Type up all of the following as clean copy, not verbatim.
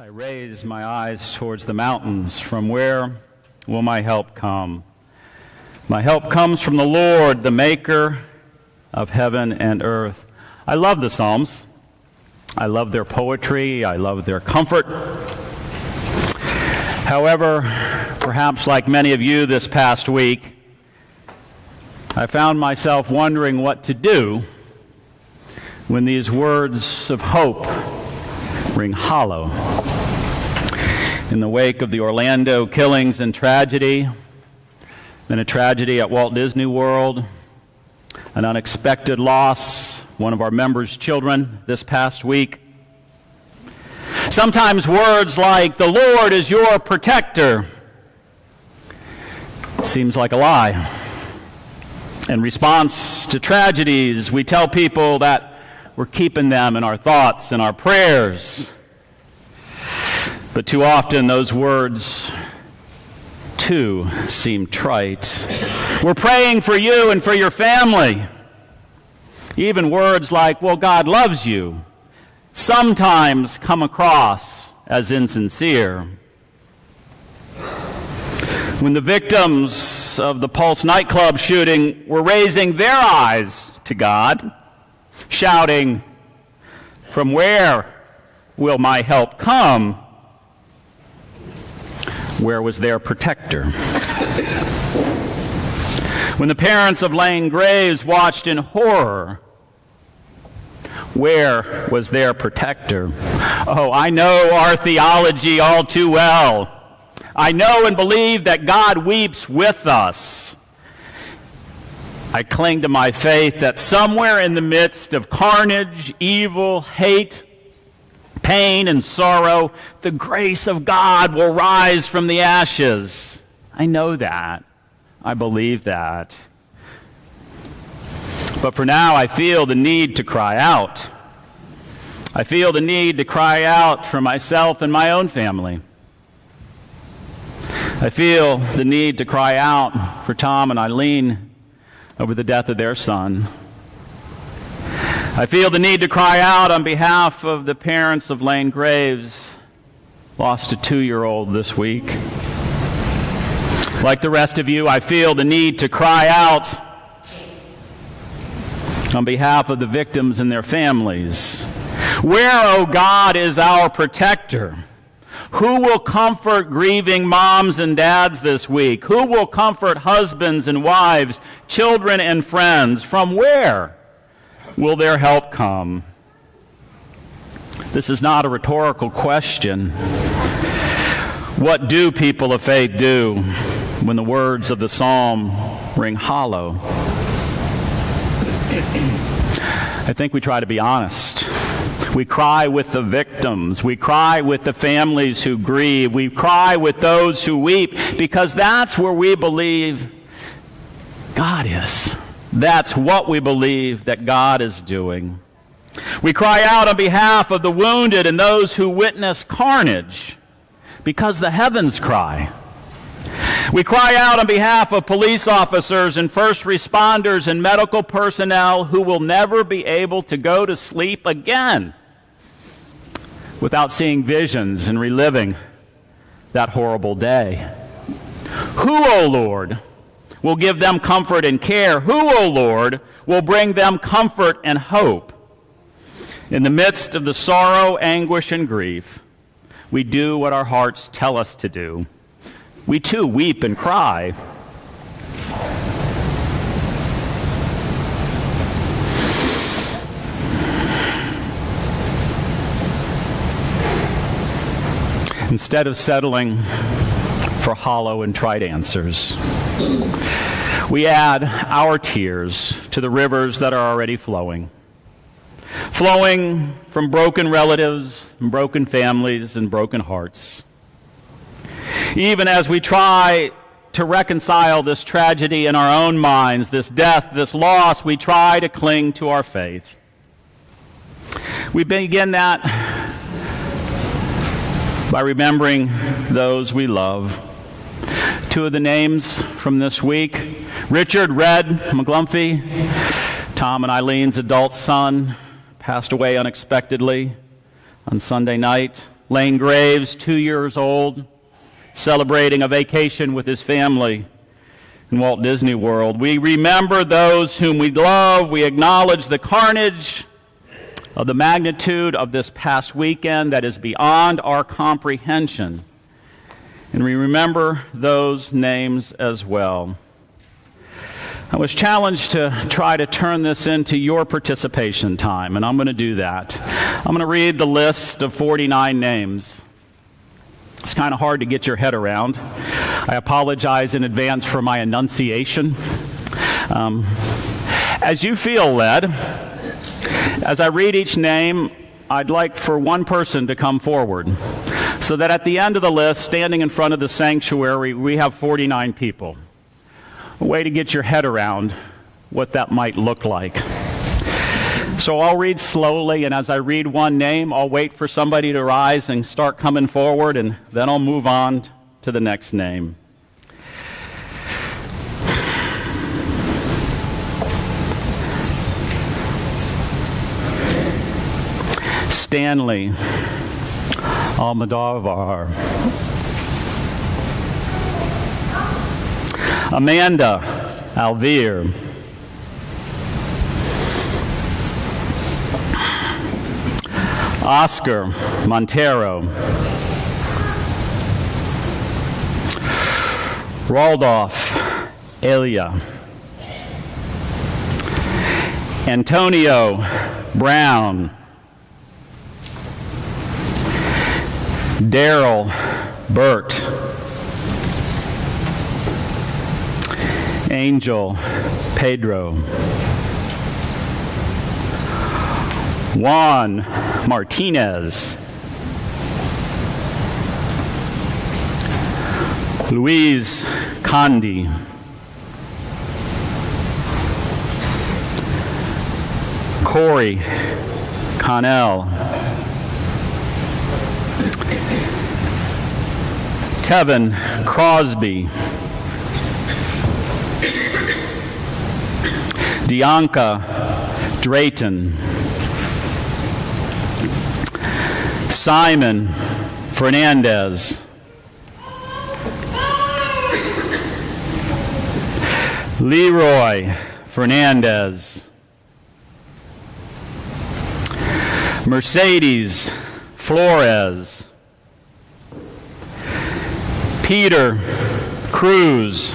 I raise my eyes towards the mountains. From where will my help come? My help comes from the Lord, the maker of heaven and earth. I love the Psalms. I love their poetry. I love their comfort. However, perhaps like many of you this past week, I found myself wondering what to do when these words of hope ring hollow. In the wake of the Orlando killings and tragedy, then a tragedy at Walt Disney World, an unexpected loss, one of our members' children this past week. Sometimes words like, "The Lord is your protector," seems like a lie. In response to tragedies, we tell people that we're keeping them in our thoughts and our prayers. But too often those words, too, seem trite. We're praying for you and for your family. Even words like, "Well, God loves you," sometimes come across as insincere. When the victims of the Pulse nightclub shooting were raising their eyes to God, shouting, "From where will my help come?" where was their protector? When the parents of Lane Graves watched in horror, where was their protector? Oh, I know our theology all too well. I know and believe that God weeps with us. I cling to my faith that somewhere in the midst of carnage, evil, hate, pain, and sorrow, the grace of God will rise from the ashes. I know that. I believe that. But for now, I feel the need to cry out. I feel the need to cry out for myself and my own family. I feel the need to cry out for Tom and Eileen over the death of their son. I feel the need to cry out on behalf of the parents of Lane Graves, lost a 2-year-old this week. Like the rest of you, I feel the need to cry out on behalf of the victims and their families. Where, O God, is our protector? Who will comfort grieving moms and dads this week? Who will comfort husbands and wives, children and friends? From where will their help come? This is not a rhetorical question. What do people of faith do when the words of the psalm ring hollow? I think we try to be honest. We cry with the victims. We cry with the families who grieve. We cry with those who weep, because that's where we believe God is. That's what we believe that God is doing. We cry out on behalf of the wounded and those who witness carnage, because the heavens cry. We cry out on behalf of police officers and first responders and medical personnel who will never be able to go to sleep again without seeing visions and reliving that horrible day. Who, O Lord, will give them comfort and care? Who, O Lord, will bring them comfort and hope? In the midst of the sorrow, anguish, and grief, we do what our hearts tell us to do. We too weep and cry. Instead of settling for hollow and trite answers, we add our tears to the rivers that are already flowing from broken relatives, and broken families, and broken hearts. Even as we try to reconcile this tragedy in our own minds, this death, this loss, we try to cling to our faith. We begin that by remembering those we love. Two of the names from this week: Richard Red McGlumphy, Tom and Eileen's adult son, passed away unexpectedly on Sunday night. Lane Graves, 2 years old, celebrating a vacation with his family in Walt Disney World. We remember those whom we love. We acknowledge the carnage of the magnitude of this past weekend that is beyond our comprehension. And we remember those names as well. I was challenged to try to turn this into your participation time, and I'm going to do that. I'm going to read the list of 49 names. It's kind of hard to get your head around. I apologize in advance for my enunciation. As you feel led, as I read each name, I'd like for one person to come forward so that at the end of the list, standing in front of the sanctuary, we have 49 people. A way to get your head around what that might look like. So I'll read slowly, and as I read one name, I'll wait for somebody to rise and start coming forward, and then I'll move on to the next name. Stanley Almodovar. Amanda Alvear. Oscar Montero. Raldolph Elia. Antonio Brown. Daryl Burt. Angel Pedro. Juan Martinez. Luis Condi. Corey Connell. Tevin Crosby. Dianca Drayton. Simon Fernandez. Leroy Fernandez. Mercedes Flores. Peter Cruz.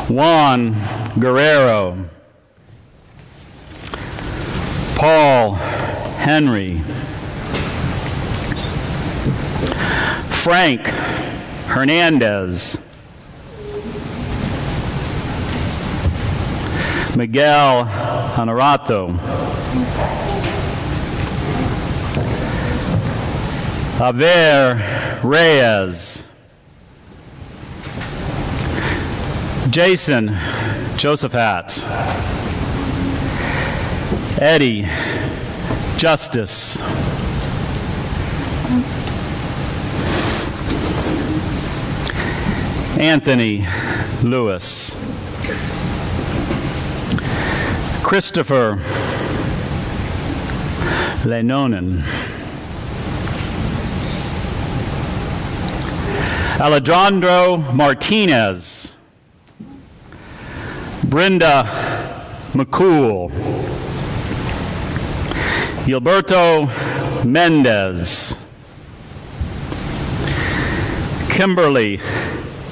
Juan Guerrero. Paul Henry. Frank Hernandez. Miguel Honorato. Javier Reyes. Jason Josephat. Eddie Justice. Anthony Lewis. Christopher Lenonen. Alejandro Martinez. Brenda McCool. Gilberto Mendez. Kimberly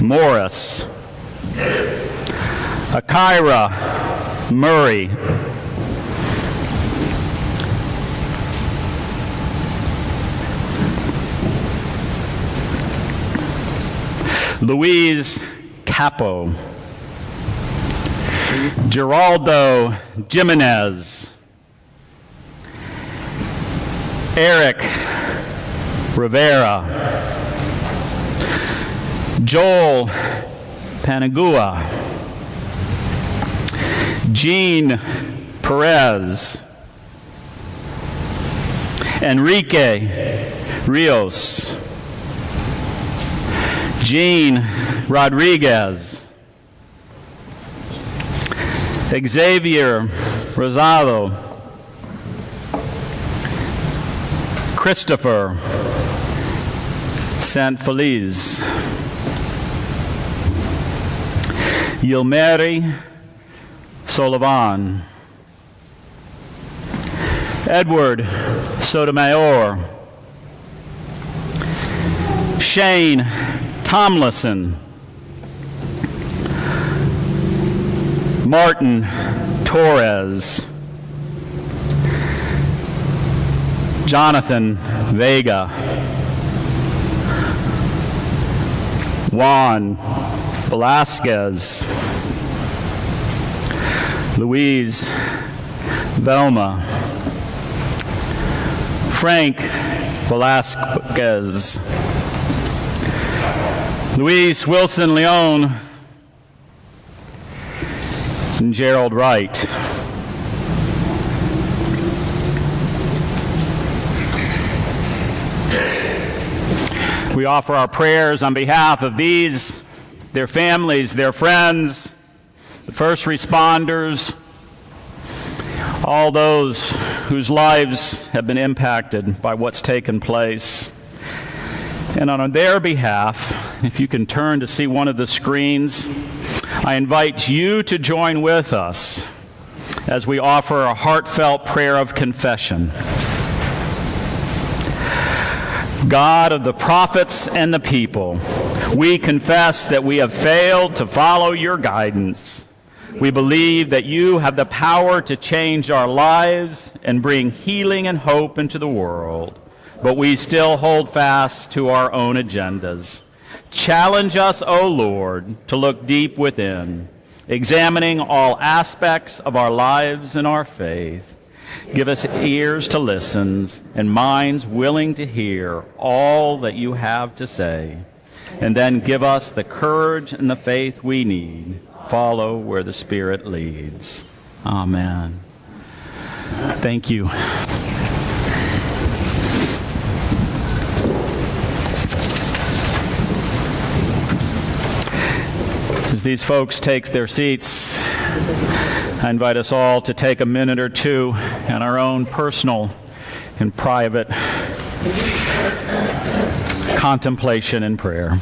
Morris. Akira Murray. Louise Capo. Geraldo Jimenez. Eric Rivera. Joel Panagua. Jean Perez. Enrique Rios. Jean Rodriguez. Xavier Rosado. Christopher Saint Feliz, Yilmeri Solivan, Edward Sotomayor, Shane Tomlinson, Martin Torres, Jonathan Vega, Juan Velasquez, Louise Velma, Frank Velasquez, Luis Wilson Leon, and Gerald Wright. We offer our prayers on behalf of these, their families, their friends, the first responders, all those whose lives have been impacted by what's taken place. And on their behalf, if you can turn to see one of the screens, I invite you to join with us as we offer a heartfelt prayer of confession. God of the prophets and the people, we confess that we have failed to follow your guidance. We believe that you have the power to change our lives and bring healing and hope into the world, but we still hold fast to our own agendas. Challenge us, O Lord, to look deep within, examining all aspects of our lives and our faith. Give us ears to listen and minds willing to hear all that you have to say. And then give us the courage and the faith we need. Follow where the Spirit leads. Amen. Thank you. As these folks take their seats, I invite us all to take a minute or two in our own personal and private contemplation and prayer.